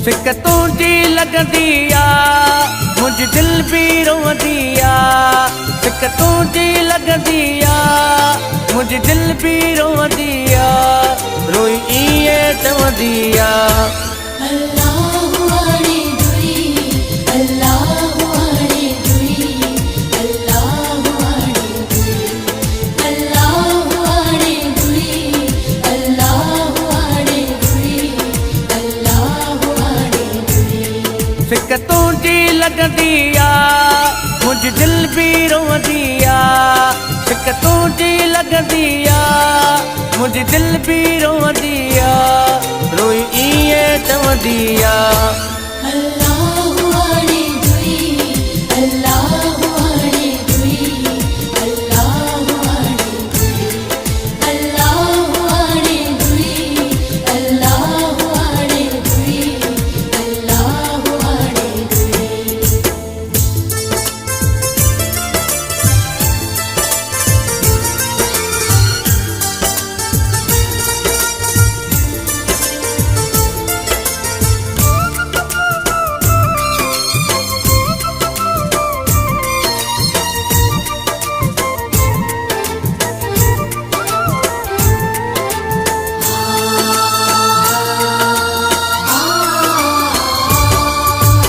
सिक तुंहिंजी लॻंदी आ मुंहिंजी दिलि बि रोअंदी आ सिक तुंहिंजी लॻंदी आ मुंहिंजी दिलि बि रोअंदी आ रोई ईअं चवंदी आ सिक तुंहिंजी लॻंदी आ मुंहिंजी दिलि बि रोअंदी आ सिक तुंहिंजी लॻंदी आ मुंहिंजी दिलि बि रोअंदी आ रोई ईअं चवंदी आ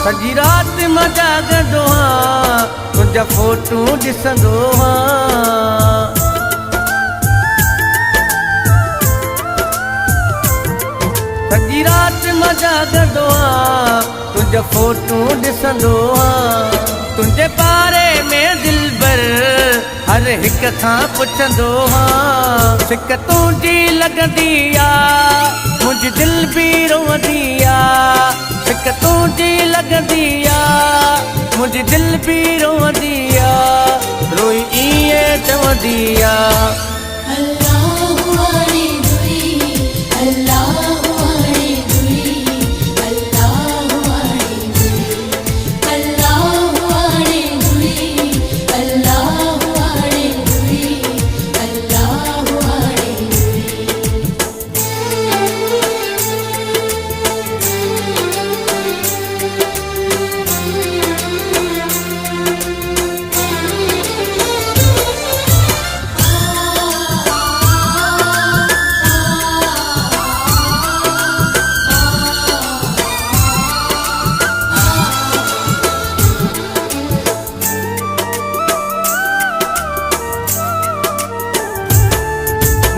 सॼी राति मां जाॻंदो आहियां तुंहिंजा फोटू ॾिसंदो आहियां सॼी राति मां जाॻंदो आहियां तुंहिंजा फोटू ॾिसंदो आहियां तुंहिंजे बारे में दिलबर हर हिक खां पुछंदो आहियां सिक तुंहिंजी लॻंदी आ मुंहिंजी दिलि बि रोअंदी आ सिक तुंहिंजी लॻंदी आ मुंहिंजी दिलि बि रोअंदी आ रोई ईअं चवंदी आ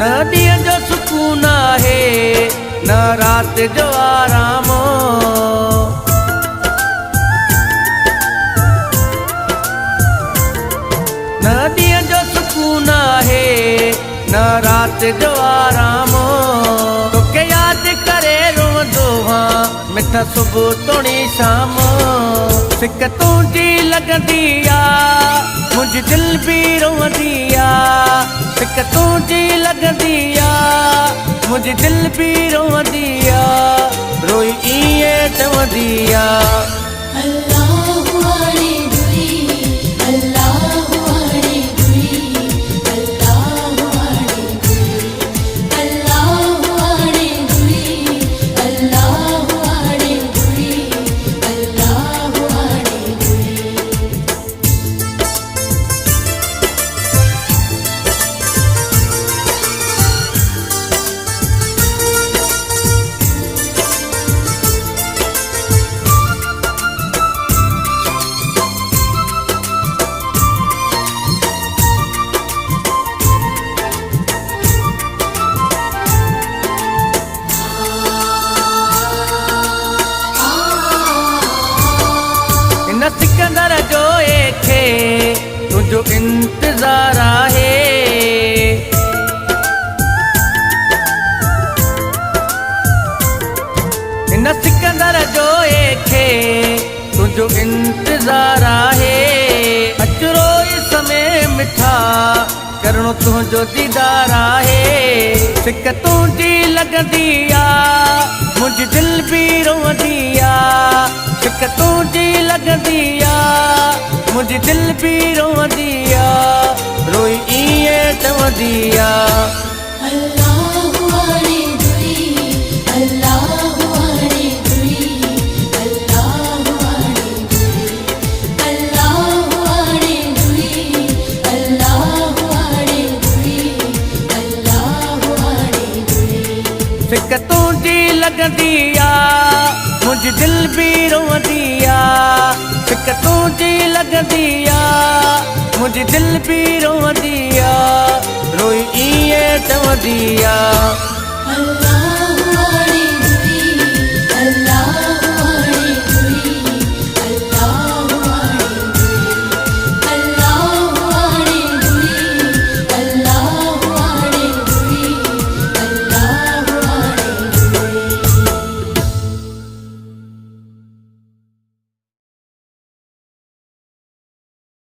न ॾींहं जो सुकून आहे न राति जो आराम न ॾींहं जो सुकून आहे न राति जो आराम तोखे यादि करे रोअंदो आहियां मिठा सुबुह तोणी शाम सिक तुंहिंजी लॻंदी आ मुंहिंजी दिलि बि रोअंदी आ सिक तुंहिंजी लॻंदी आ मुंहिंजी दिलि बि रोअंदी आ रोई ईअं चवंदी आ तुझो इंतजार आहे। हिन सिकंदर जो खे तुझो इंतजार आहे। अचरो इस समय मिठा करणो तुझो दीदार आहे। सिक तुझी लॻंदी आ मुंहिंजी दिल बि रोंदी आ। सिक तुझी लॻंदी आ मुंहिंजी दिल बि रोंदी आ। रोई ईअं चवंदी आ सिक तुझी लॻंदी आ मुंहिंजी दिल बि रोंदी आ। सिक तुझी लॻंदी आ मुंहिंजी दिल बि रोंदी आ। रोई ईअं चवंदी आ